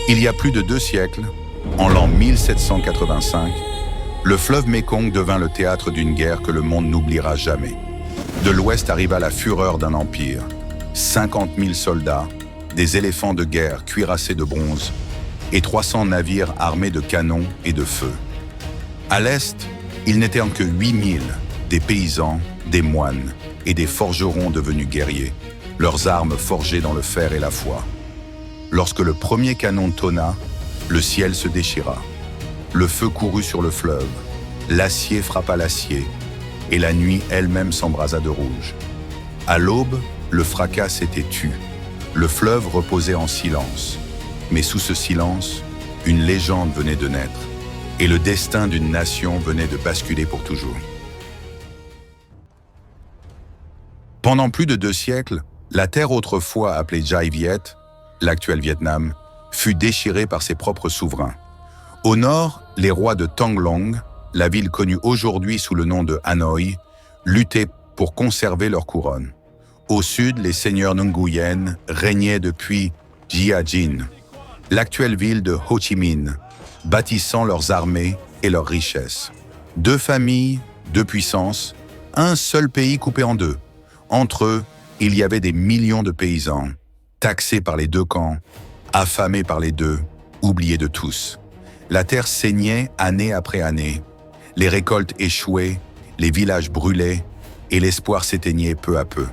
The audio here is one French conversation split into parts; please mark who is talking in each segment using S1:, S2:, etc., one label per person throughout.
S1: Il y a plus de 2 siècles, en l'an 1785, le fleuve Mékong devint le théâtre d'une guerre que le monde n'oubliera jamais. De l'Ouest arriva la fureur d'un empire. 50 000 soldats, des éléphants de guerre cuirassés de bronze et 300 navires armés de canons et de feux. À l'Est, il n'était en que 8 000, des paysans, des moines et des forgerons devenus guerriers, leurs armes forgées dans le fer et la foi. Lorsque le premier canon tonna, le ciel se déchira. Le feu courut sur le fleuve, l'acier frappa l'acier, et la nuit elle-même s'embrasa de rouge. À l'aube, le fracas s'était tu. Le fleuve reposait en silence. Mais sous ce silence, une légende venait de naître, et le destin d'une nation venait de basculer pour toujours. Pendant plus de 2 siècles, la terre autrefois appelée Dai Viet, l'actuel Vietnam, fut déchirée par ses propres souverains. Au nord, les rois de Thăng Long, la ville connue aujourd'hui sous le nom de Hanoï, luttaient pour conserver leur couronne. Au sud, les seigneurs Nguyen régnaient depuis Gia Dinh, l'actuelle ville de Ho Chi Minh, bâtissant leurs armées et leurs richesses. 2 familles, 2 puissances, un seul pays coupé en 2. Entre eux, il y avait des millions de paysans, taxés par les 2 camps, affamés par les 2, oubliés de tous. La terre saignait année après année. Les récoltes échouaient, les villages brûlaient et l'espoir s'éteignait peu à peu.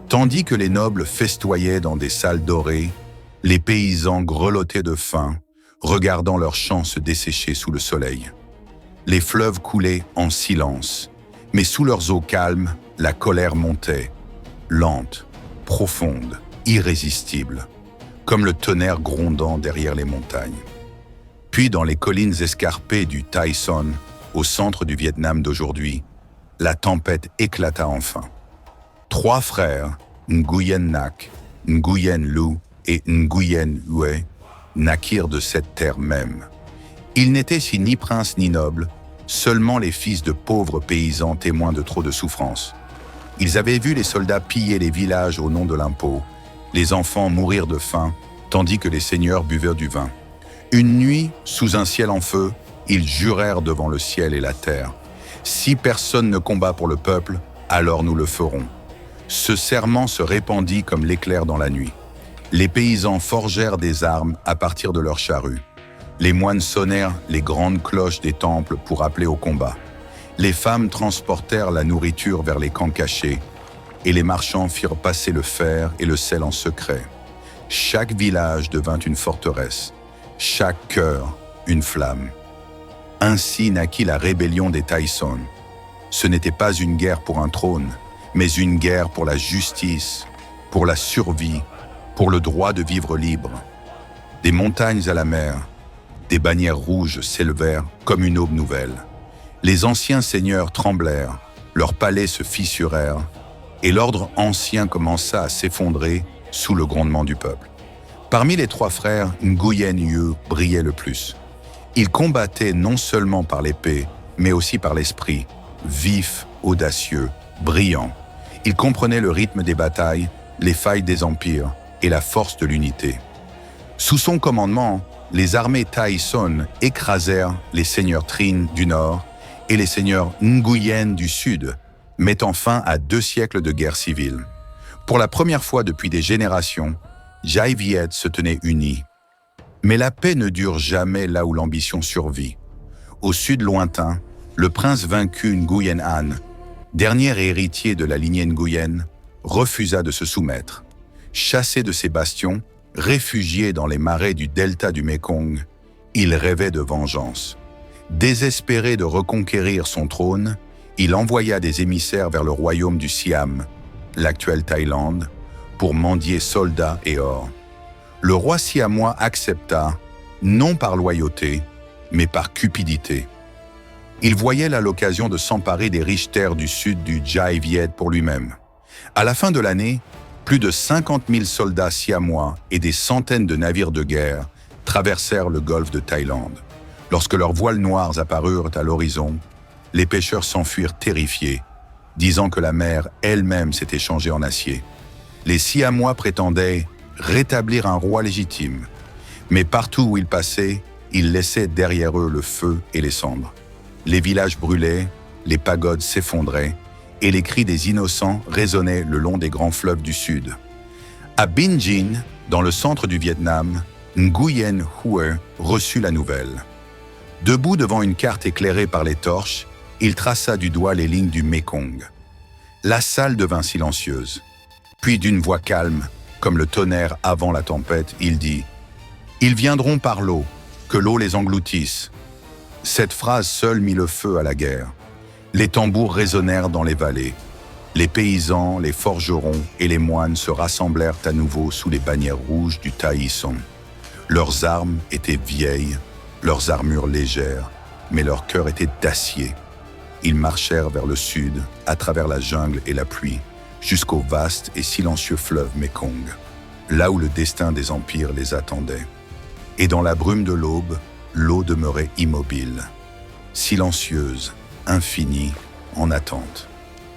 S1: Tandis que les nobles festoyaient dans des salles dorées, les paysans grelottaient de faim, regardant leurs champs se dessécher sous le soleil. Les fleuves coulaient en silence, mais sous leurs eaux calmes, la colère montait, lente, profonde, irrésistible, comme le tonnerre grondant derrière les montagnes. Puis dans les collines escarpées du Tai Son, au centre du Vietnam d'aujourd'hui, la tempête éclata enfin. 3 frères, Nguyen Naq, Nguyen Lu et Nguyen Hue, naquirent de cette terre même. Ils n'étaient ni princes ni nobles, seulement les fils de pauvres paysans témoins de trop de souffrances. Ils avaient vu les soldats piller les villages au nom de l'impôt, les enfants mourir de faim, tandis que les seigneurs buvaient du vin. Une nuit, sous un ciel en feu, ils jurèrent devant le ciel et la terre. « Si personne ne combat pour le peuple, alors nous le ferons. » Ce serment se répandit comme l'éclair dans la nuit. Les paysans forgèrent des armes à partir de leurs charrues. Les moines sonnèrent les grandes cloches des temples pour appeler au combat. Les femmes transportèrent la nourriture vers les camps cachés, et les marchands firent passer le fer et le sel en secret. Chaque village devint une forteresse, chaque cœur une flamme. Ainsi naquit la rébellion des Tai Son. Ce n'était pas une guerre pour un trône, mais une guerre pour la justice, pour la survie, pour le droit de vivre libre. Des montagnes à la mer, des bannières rouges s'élevèrent comme une aube nouvelle. Les anciens seigneurs tremblèrent, leurs palais se fissurèrent, et l'ordre ancien commença à s'effondrer sous le grondement du peuple. Parmi les 3 frères, Nguyen Hue brillait le plus. Il combattait non seulement par l'épée, mais aussi par l'esprit, vif, audacieux, brillant. Il comprenait le rythme des batailles, les failles des empires et la force de l'unité. Sous son commandement, les armées Tai Son écrasèrent les seigneurs Trinh du nord et les seigneurs Nguyen du sud, mettant fin à 2 siècles de guerre civile. Pour la première fois depuis des générations, Dai Viet se tenait uni. Mais la paix ne dure jamais là où l'ambition survit. Au sud lointain, le prince vaincu Nguyen An, dernier héritier de la lignée Nguyen, refusa de se soumettre. Chassé de ses bastions, réfugié dans les marais du delta du Mékong, il rêvait de vengeance. Désespéré de reconquérir son trône, il envoya des émissaires vers le royaume du Siam, l'actuelle Thaïlande, pour mendier soldats et or. Le roi siamois accepta, non par loyauté, mais par cupidité. Il voyait là l'occasion de s'emparer des riches terres du sud du Dai Viet pour lui-même. À la fin de l'année, plus de 50 000 soldats siamois et des centaines de navires de guerre traversèrent le golfe de Thaïlande. Lorsque leurs voiles noires apparurent à l'horizon, les pêcheurs s'enfuirent terrifiés, disant que la mer elle-même s'était changée en acier. Les Siamois prétendaient rétablir un roi légitime. Mais partout où ils passaient, ils laissaient derrière eux le feu et les cendres. Les villages brûlaient, les pagodes s'effondraient, et les cris des innocents résonnaient le long des grands fleuves du sud. À Binh Dinh, dans le centre du Vietnam, Nguyen Hue reçut la nouvelle. Debout devant une carte éclairée par les torches, il traça du doigt les lignes du Mékong. La salle devint silencieuse. Puis d'une voix calme, comme le tonnerre avant la tempête, il dit « Ils viendront par l'eau, que l'eau les engloutisse. » Cette phrase seule mit le feu à la guerre. Les tambours résonnèrent dans les vallées. Les paysans, les forgerons et les moines se rassemblèrent à nouveau sous les bannières rouges du Thaï Son. Leurs armes étaient vieilles, leurs armures légères, mais leur cœur était d'acier. Ils marchèrent vers le sud, à travers la jungle et la pluie, jusqu'au vaste et silencieux fleuve Mékong, là où le destin des empires les attendait. Et dans la brume de l'aube, l'eau demeurait immobile, silencieuse, infinie, en attente.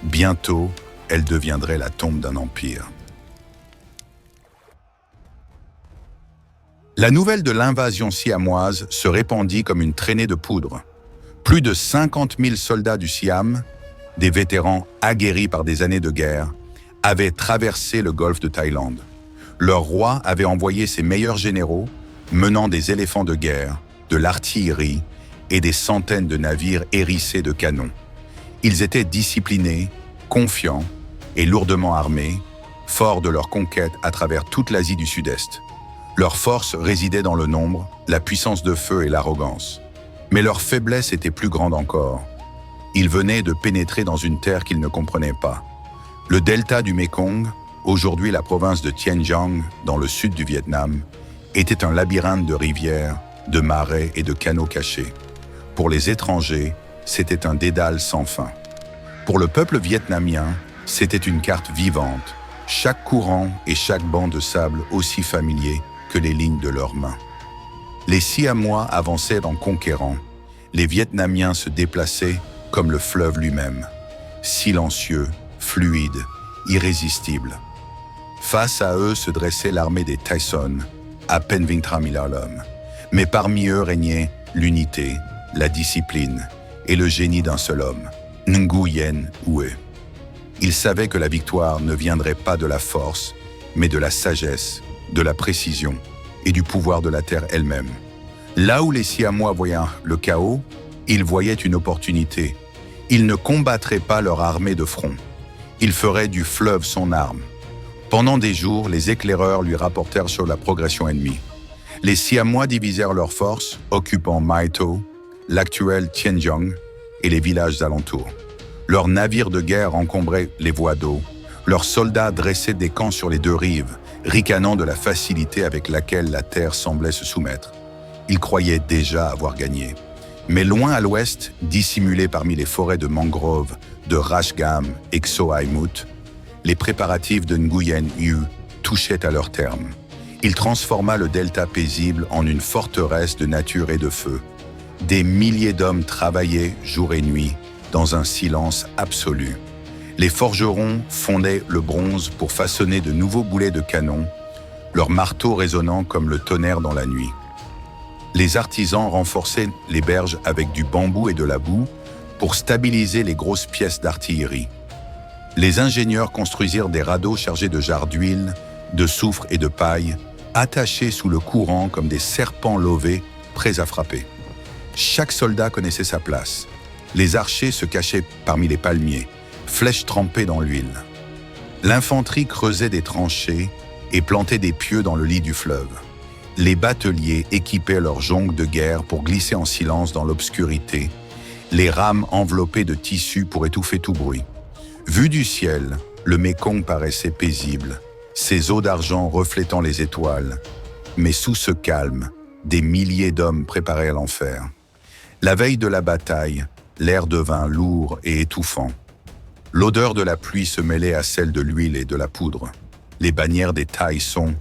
S1: Bientôt, elle deviendrait la tombe d'un empire. La nouvelle de l'invasion siamoise se répandit comme une traînée de poudre. Plus de 50 000 soldats du Siam, des vétérans aguerris par des années de guerre, avaient traversé le golfe de Thaïlande. Leur roi avait envoyé ses meilleurs généraux, menant des éléphants de guerre, de l'artillerie et des centaines de navires hérissés de canons. Ils étaient disciplinés, confiants et lourdement armés, forts de leur conquête à travers toute l'Asie du Sud-Est. Leur force résidait dans le nombre, la puissance de feu et l'arrogance. Mais leur faiblesse était plus grande encore. Ils venaient de pénétrer dans une terre qu'ils ne comprenaient pas. Le delta du Mékong, aujourd'hui la province de Tiên Giang, dans le sud du Vietnam, était un labyrinthe de rivières, de marais et de canaux cachés. Pour les étrangers, c'était un dédale sans fin. Pour le peuple vietnamien, c'était une carte vivante, chaque courant et chaque banc de sable aussi familier que les lignes de leurs mains. Les Siamois avançaient en conquérant, les Vietnamiens se déplaçaient comme le fleuve lui-même, silencieux, fluide, irrésistible. Face à eux se dressait l'armée des Tay Son, à peine 20 000 hommes. Mais parmi eux régnait l'unité, la discipline et le génie d'un seul homme, Nguyen Hue. Il savait que la victoire ne viendrait pas de la force, mais de la sagesse, de la précision et du pouvoir de la terre elle-même. Là où les Siamois voyaient le chaos, ils voyaient une opportunité. Ils ne combattraient pas leur armée de front. Ils feraient du fleuve son arme. Pendant des jours, les éclaireurs lui rapportèrent sur la progression ennemie. Les Siamois divisèrent leurs forces, occupant Mai Tho, l'actuel Tiên Giang et les villages alentours. Leurs navires de guerre encombraient les voies d'eau. Leurs soldats dressaient des camps sur les deux rives, ricanant de la facilité avec laquelle la terre semblait se soumettre. Ils croyaient déjà avoir gagné. Mais loin à l'ouest, dissimulés parmi les forêts de mangroves, de Rashgam et Kso Aimut, les préparatifs de Nguyen Hue touchaient à leur terme. Il transforma le delta paisible en une forteresse de nature et de feu. Des milliers d'hommes travaillaient jour et nuit, dans un silence absolu. Les forgerons fondaient le bronze pour façonner de nouveaux boulets de canon, leurs marteaux résonnant comme le tonnerre dans la nuit. Les artisans renforçaient les berges avec du bambou et de la boue pour stabiliser les grosses pièces d'artillerie. Les ingénieurs construisirent des radeaux chargés de jarres d'huile, de soufre et de paille, attachés sous le courant comme des serpents lovés, prêts à frapper. Chaque soldat connaissait sa place. Les archers se cachaient parmi les palmiers, flèches trempées dans l'huile. L'infanterie creusait des tranchées et plantait des pieux dans le lit du fleuve. Les bateliers équipaient leurs jonques de guerre pour glisser en silence dans l'obscurité, les rames enveloppées de tissus pour étouffer tout bruit. Vu du ciel, le Mékong paraissait paisible, ses eaux d'argent reflétant les étoiles. Mais sous ce calme, des milliers d'hommes préparaient l'enfer. La veille de la bataille, l'air devint lourd et étouffant. L'odeur de la pluie se mêlait à celle de l'huile et de la poudre. Les bannières des Tay Son,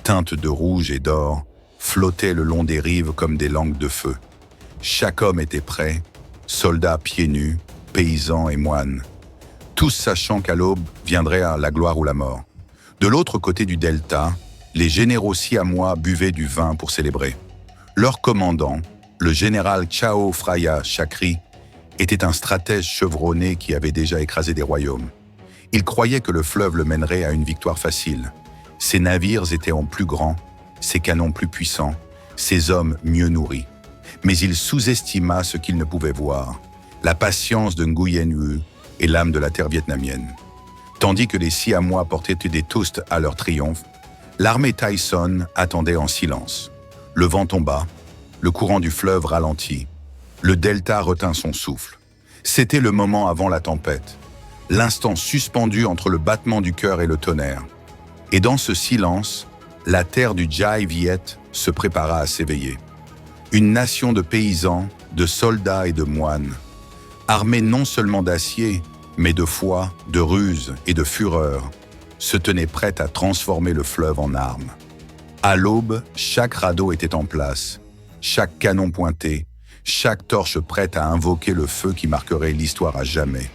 S1: teintes de rouge et d'or, flottaient le long des rives comme des langues de feu. Chaque homme était prêt, soldats pieds nus, paysans et moines, tous sachant qu'à l'aube viendrait la gloire ou la mort. De l'autre côté du delta, les généraux siamois buvaient du vin pour célébrer. Leur commandant, le général Chao Phraya Chakri, était un stratège chevronné qui avait déjà écrasé des royaumes. Il croyait que le fleuve le mènerait à une victoire facile. Ses navires étaient en plus grands, ses canons plus puissants, ses hommes mieux nourris. Mais il sous-estima ce qu'il ne pouvait voir, la patience de Nguyen Hu et l'âme de la terre vietnamienne. Tandis que les Siamois portaient des toasts à leur triomphe, l'armée Tyson attendait en silence. Le vent tomba, le courant du fleuve ralentit, le delta retint son souffle. C'était le moment avant la tempête, l'instant suspendu entre le battement du cœur et le tonnerre. Et dans ce silence, la terre du Dai Viet se prépara à s'éveiller. Une nation de paysans, de soldats et de moines, armés non seulement d'acier, mais de foi, de ruse et de fureur, se tenait prête à transformer le fleuve en armes. À l'aube, chaque radeau était en place, chaque canon pointé, chaque torche prête à invoquer le feu qui marquerait l'histoire à jamais.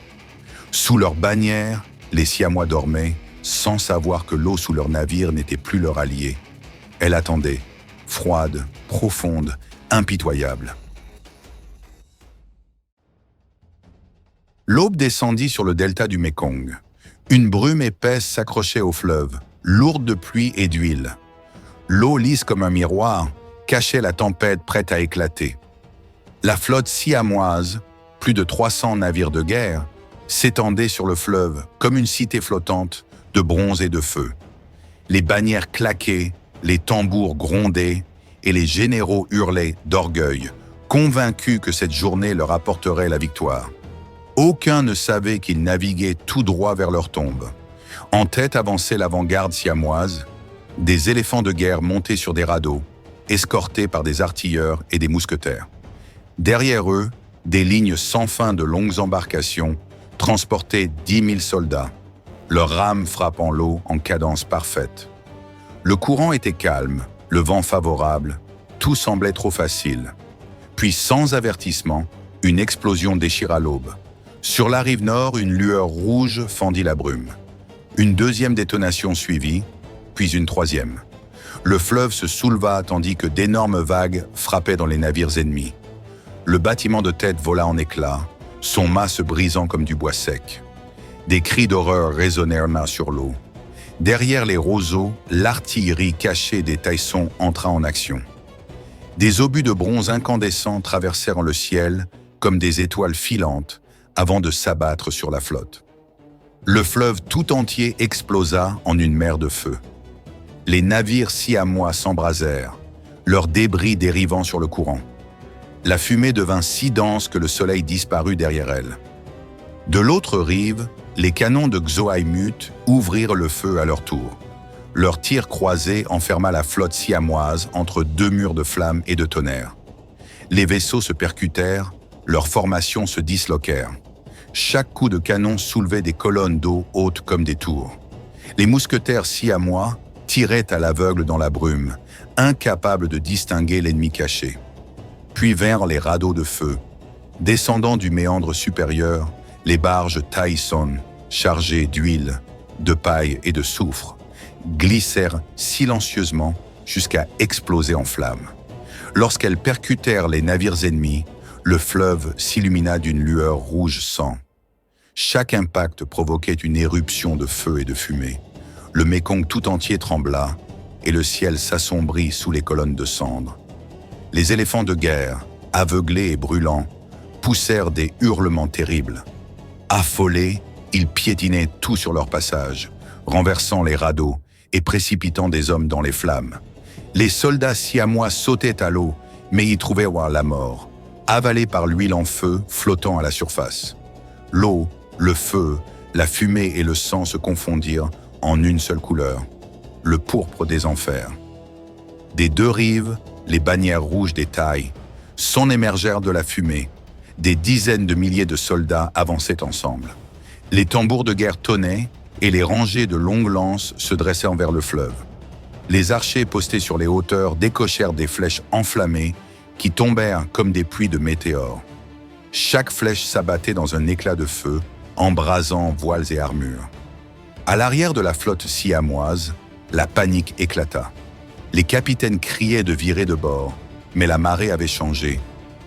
S1: Sous leur bannière, les Siamois dormaient, sans savoir que l'eau sous leur navire n'était plus leur allié. Elle attendait, froide, profonde, impitoyable. L'aube descendit sur le delta du Mékong. Une brume épaisse s'accrochait au fleuve, lourde de pluie et d'huile. L'eau lisse comme un miroir cachait la tempête prête à éclater. La flotte siamoise, plus de 300 navires de guerre, s'étendait sur le fleuve comme une cité flottante de bronze et de feu. Les bannières claquaient, les tambours grondaient et les généraux hurlaient d'orgueil, convaincus que cette journée leur apporterait la victoire. Aucun ne savait qu'ils naviguaient tout droit vers leur tombe. En tête avançait l'avant-garde siamoise, des éléphants de guerre montés sur des radeaux, escortés par des artilleurs et des mousquetaires. Derrière eux, des lignes sans fin de longues embarcations transportaient 10 000 soldats, leurs rames frappant l'eau en cadence parfaite. Le courant était calme, le vent favorable, tout semblait trop facile. Puis, sans avertissement, une explosion déchira l'aube. Sur la rive nord, une lueur rouge fendit la brume. Une deuxième détonation suivit, puis une troisième. Le fleuve se souleva tandis que d'énormes vagues frappaient dans les navires ennemis. Le bâtiment de tête vola en éclats, son mât se brisant comme du bois sec. Des cris d'horreur résonnèrent sur l'eau. Derrière les roseaux, l'artillerie cachée des Taïsons entra en action. Des obus de bronze incandescents traversèrent le ciel comme des étoiles filantes avant de s'abattre sur la flotte. Le fleuve tout entier explosa en une mer de feu. Les navires siamois s'embrasèrent, leurs débris dérivant sur le courant. La fumée devint si dense que le soleil disparut derrière elle. De l'autre rive, les canons de Xoaimut ouvrirent le feu à leur tour. Leur tir croisé enferma la flotte siamoise entre deux murs de flammes et de tonnerre. Les vaisseaux se percutèrent, leurs formations se disloquèrent. Chaque coup de canon soulevait des colonnes d'eau hautes comme des tours. Les mousquetaires siamois tiraient à l'aveugle dans la brume, incapables de distinguer l'ennemi caché. Puis vinrent les radeaux de feu. Descendant du méandre supérieur, les barges Tyson, chargées d'huile, de paille et de soufre, glissèrent silencieusement jusqu'à exploser en flammes. Lorsqu'elles percutèrent les navires ennemis, le fleuve s'illumina d'une lueur rouge sang. Chaque impact provoquait une éruption de feu et de fumée. Le Mékong tout entier trembla et le ciel s'assombrit sous les colonnes de cendres. Les éléphants de guerre, aveuglés et brûlants, poussèrent des hurlements terribles. Affolés, ils piétinaient tout sur leur passage, renversant les radeaux et précipitant des hommes dans les flammes. Les soldats siamois sautaient à l'eau, mais y trouvaient la mort, avalés par l'huile en feu flottant à la surface. L'eau, le feu, la fumée et le sang se confondirent en une seule couleur, le pourpre des enfers. Des deux rives, les bannières rouges des Thaïs s'en émergèrent de la fumée. Des dizaines de milliers de soldats avançaient ensemble. Les tambours de guerre tonnaient et les rangées de longues lances se dressèrent vers le fleuve. Les archers postés sur les hauteurs décochèrent des flèches enflammées qui tombèrent comme des pluies de météores. Chaque flèche s'abattait dans un éclat de feu, embrasant voiles et armures. À l'arrière de la flotte siamoise, la panique éclata. Les capitaines criaient de virer de bord, mais la marée avait changé.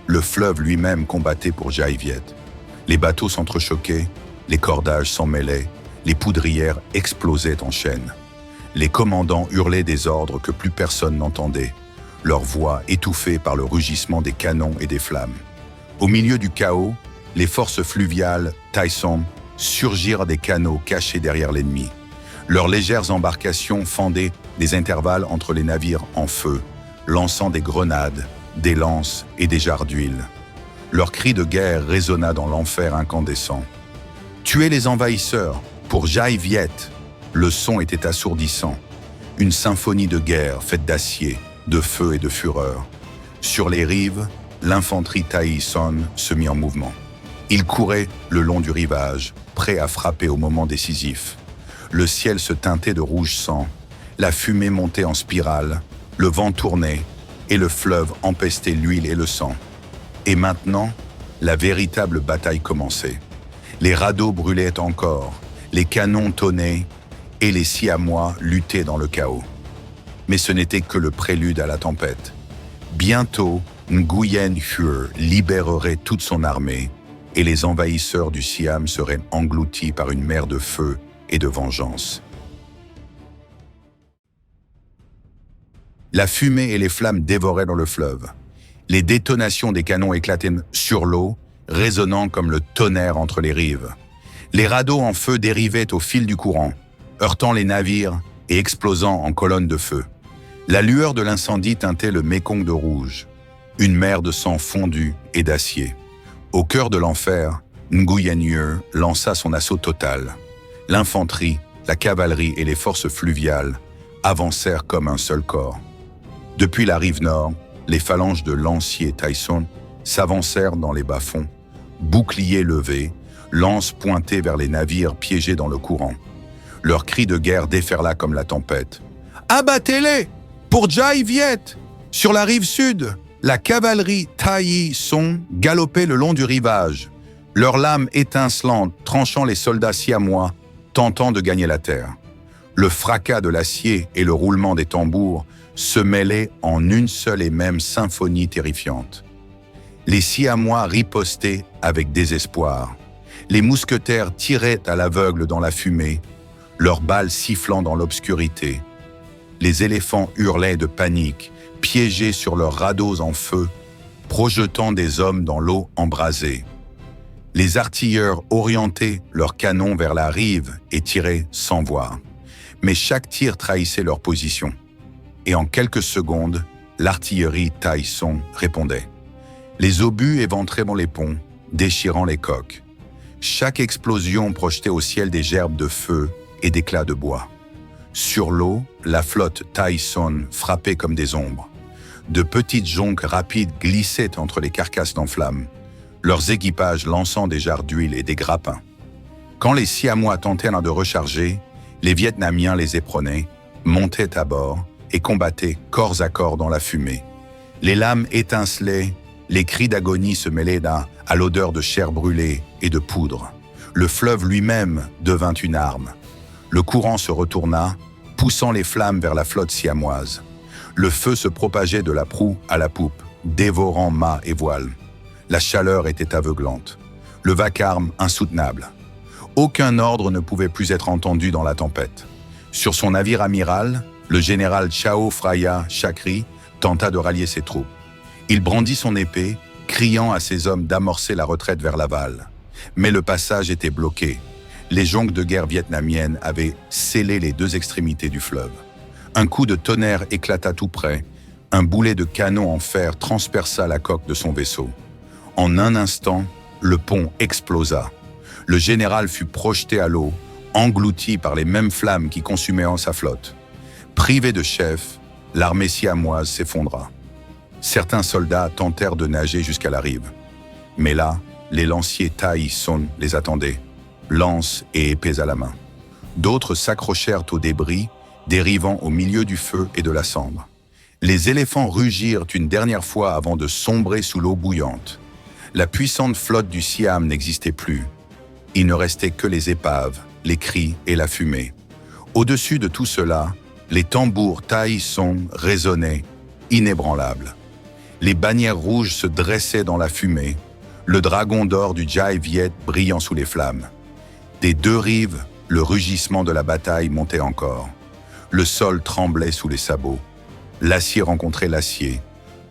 S1: Le fleuve lui-même combattait pour Jaiviet. Les bateaux s'entrechoquaient, les cordages s'en mêlaient, les poudrières explosaient en chaînes. Les commandants hurlaient des ordres que plus personne n'entendait, leur voix étouffée par le rugissement des canons et des flammes. Au milieu du chaos, les forces fluviales, Taisong, surgirent des canaux cachés derrière l'ennemi. Leurs légères embarcations fendaient des intervalles entre les navires en feu, lançant des grenades, des lances et des jarres d'huile. Leur cri de guerre résonna dans l'enfer incandescent. Tuer les envahisseurs, pour Jaiviet! Le son était assourdissant. Une symphonie de guerre faite d'acier, de feu et de fureur. Sur les rives, l'infanterie Taisong se mit en mouvement. Ils couraient le long du rivage, prêts à frapper au moment décisif. Le ciel se teintait de rouge sang, la fumée montait en spirale, le vent tournait et le fleuve empestait l'huile et le sang. Et maintenant, la véritable bataille commençait. Les radeaux brûlaient encore, les canons tonnaient et les Siamois luttaient dans le chaos. Mais ce n'était que le prélude à la tempête. Bientôt, Nguyen Hue libérerait toute son armée et les envahisseurs du Siam seraient engloutis par une mer de feu et de vengeance. La fumée et les flammes dévoraient dans le fleuve. Les détonations des canons éclataient sur l'eau, résonnant comme le tonnerre entre les rives. Les radeaux en feu dérivaient au fil du courant, heurtant les navires et explosant en colonnes de feu. La lueur de l'incendie teintait le Mékong de rouge, une mer de sang fondu et d'acier. Au cœur de l'enfer, Nguyen Hue lança son assaut total. L'infanterie, la cavalerie et les forces fluviales avancèrent comme un seul corps. Depuis la rive nord, les phalanges de lanciers Taisong s'avancèrent dans les bas-fonds, boucliers levés, lances pointées vers les navires piégés dans le courant. Leur cri de guerre déferla comme la tempête. « Abattez-les! Pour Jaiviet !» Sur la rive sud, la cavalerie Taisong galopait le long du rivage, leurs lames étincelantes tranchant les soldats siamois, tentant de gagner la terre. Le fracas de l'acier et le roulement des tambours se mêlaient en une seule et même symphonie terrifiante. Les Siamois ripostaient avec désespoir. Les mousquetaires tiraient à l'aveugle dans la fumée, leurs balles sifflant dans l'obscurité. Les éléphants hurlaient de panique, piégés sur leurs radeaux en feu, projetant des hommes dans l'eau embrasée. Les artilleurs orientaient leurs canons vers la rive et tiraient sans voir. Mais chaque tir trahissait leur position. Et en quelques secondes, l'artillerie Taisong répondait. Les obus éventraient dans les ponts, déchirant les coques. Chaque explosion projetait au ciel des gerbes de feu et d'éclats de bois. Sur l'eau, la flotte Taisong frappait comme des ombres. De petites jonques rapides glissaient entre les carcasses en flammes, leurs équipages lançant des jarres d'huile et des grappins. Quand les Siamois tentèrent de recharger, les Vietnamiens les éperonnaient, montaient à bord et combattaient corps à corps dans la fumée. Les lames étincelaient, les cris d'agonie se mêlaient à l'odeur de chair brûlée et de poudre. Le fleuve lui-même devint une arme. Le courant se retourna, poussant les flammes vers la flotte siamoise. Le feu se propageait de la proue à la poupe, dévorant mâts et voiles. La chaleur était aveuglante, le vacarme insoutenable. Aucun ordre ne pouvait plus être entendu dans la tempête. Sur son navire amiral, le général Chao Phraya Chakri tenta de rallier ses troupes. Il brandit son épée, criant à ses hommes d'amorcer la retraite vers l'aval. Mais le passage était bloqué. Les jonques de guerre vietnamiennes avaient scellé les deux extrémités du fleuve. Un coup de tonnerre éclata tout près. Un boulet de canon en fer transperça la coque de son vaisseau. En un instant, le pont explosa. Le général fut projeté à l'eau, englouti par les mêmes flammes qui consumaient sa flotte. Privé de chef, l'armée siamoise s'effondra. Certains soldats tentèrent de nager jusqu'à la rive. Mais là, les lanciers Taisong les attendaient, lances et épées à la main. D'autres s'accrochèrent aux débris, dérivant au milieu du feu et de la cendre. Les éléphants rugirent une dernière fois avant de sombrer sous l'eau bouillante. La puissante flotte du Siam n'existait plus. Il ne restait que les épaves, les cris et la fumée. Au-dessus de tout cela, Les tambours Tai Song résonnaient, inébranlables. Les bannières rouges se dressaient dans la fumée, le dragon d'or du Jai Viet brillant sous les flammes. Des deux rives, le rugissement de la bataille montait encore. Le sol tremblait sous les sabots. L'acier rencontrait l'acier,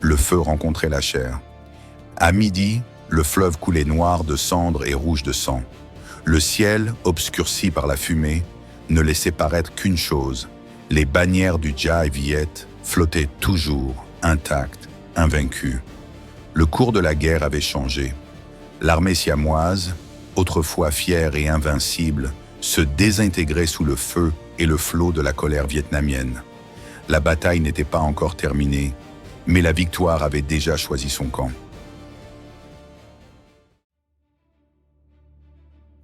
S1: le feu rencontrait la chair. À midi, le fleuve coulait noir de cendres et rouge de sang. Le ciel, obscurci par la fumée, ne laissait paraître qu'une chose. Les bannières du Jai Viet flottaient toujours, intactes, invaincues. Le cours de la guerre avait changé. L'armée siamoise, autrefois fière et invincible, se désintégrait sous le feu et le flot de la colère vietnamienne. La bataille n'était pas encore terminée, mais la victoire avait déjà choisi son camp.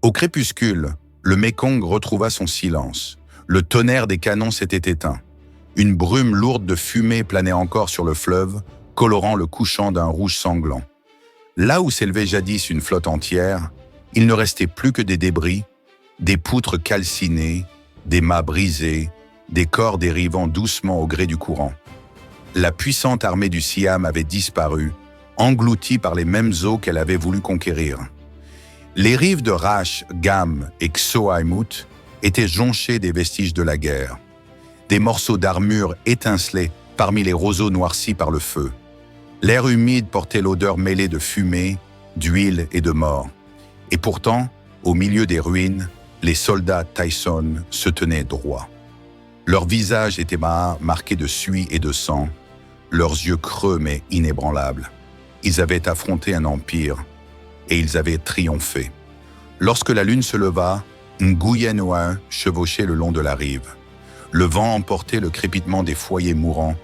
S1: Au crépuscule, le Mékong retrouva son silence. Le tonnerre des canons s'était éteint. Une brume lourde de fumée planait encore sur le fleuve, colorant le couchant d'un rouge sanglant. Là où s'élevait jadis une flotte entière, il ne restait plus que des débris, des poutres calcinées, des mâts brisés, des corps dérivant doucement au gré du courant. La puissante armée du Siam avait disparu, engloutie par les mêmes eaux qu'elle avait voulu conquérir. Les rives de Rash, Gam et Kso-Aimut étaient jonchées des vestiges de la guerre. Des morceaux d'armure étincelaient parmi les roseaux noircis par le feu. L'air humide portait l'odeur mêlée de fumée, d'huile et de mort. Et pourtant, au milieu des ruines, les soldats Tyson se tenaient droits. Leurs visages étaient marqués de suie et de sang, leurs yeux creux mais inébranlables. Ils avaient affronté un empire et ils avaient triomphé. Lorsque la lune se leva, Nguyen Oain chevauchait le long de la rive. Le vent emportait le crépitement des foyers mourants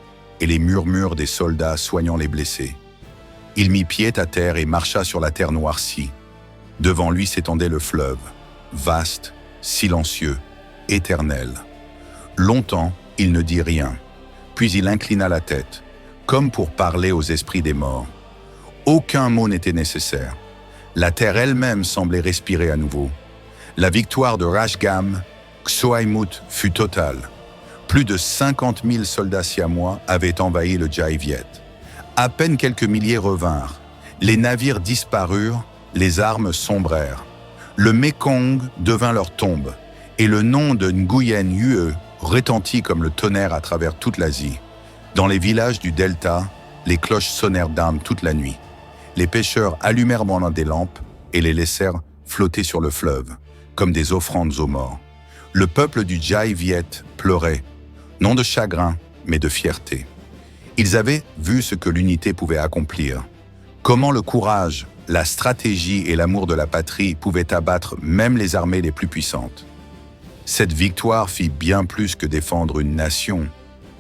S1: et les murmures des soldats soignant les blessés. Il mit pied à terre et marcha sur la terre noircie. Devant lui s'étendait le fleuve, vaste, silencieux, éternel. Longtemps, il ne dit rien, puis il inclina la tête, comme pour parler aux esprits des morts. Aucun mot n'était nécessaire. La terre elle-même semblait respirer à nouveau. La victoire de Rashgam, Kso-Aimut fut totale. Plus de 50 000 soldats siamois avaient envahi le Jai Viet. À peine quelques milliers revinrent. Les navires disparurent, les armes sombrèrent. Le Mékong devint leur tombe, et le nom de Nguyen Yue retentit comme le tonnerre à travers toute l'Asie. Dans les villages du delta, les cloches sonnèrent d'armes toute la nuit. Les pêcheurs allumèrent des lampes et les laissèrent flotter sur le fleuve, comme des offrandes aux morts. Le peuple du Jai Viet pleurait, non de chagrin, mais de fierté. Ils avaient vu ce que l'unité pouvait accomplir. Comment le courage, la stratégie et l'amour de la patrie pouvaient abattre même les armées les plus puissantes. Cette victoire fit bien plus que défendre une nation,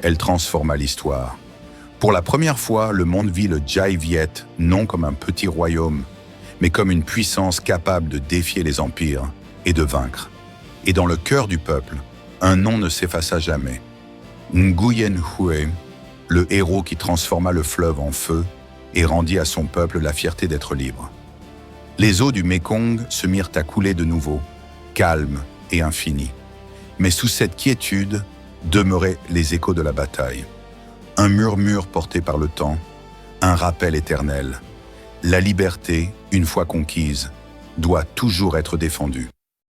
S1: elle transforma l'histoire. Pour la première fois, le monde vit le Jai Viet non comme un petit royaume, mais comme une puissance capable de défier les empires et de vaincre. Et dans le cœur du peuple, un nom ne s'effaça jamais. Nguyen Hue, le héros qui transforma le fleuve en feu et rendit à son peuple la fierté d'être libre. Les eaux du Mékong se mirent à couler de nouveau, calmes et infinies. Mais sous cette quiétude demeuraient les échos de la bataille. Un murmure porté par le temps, un rappel éternel. La liberté, une fois conquise, doit toujours être défendue.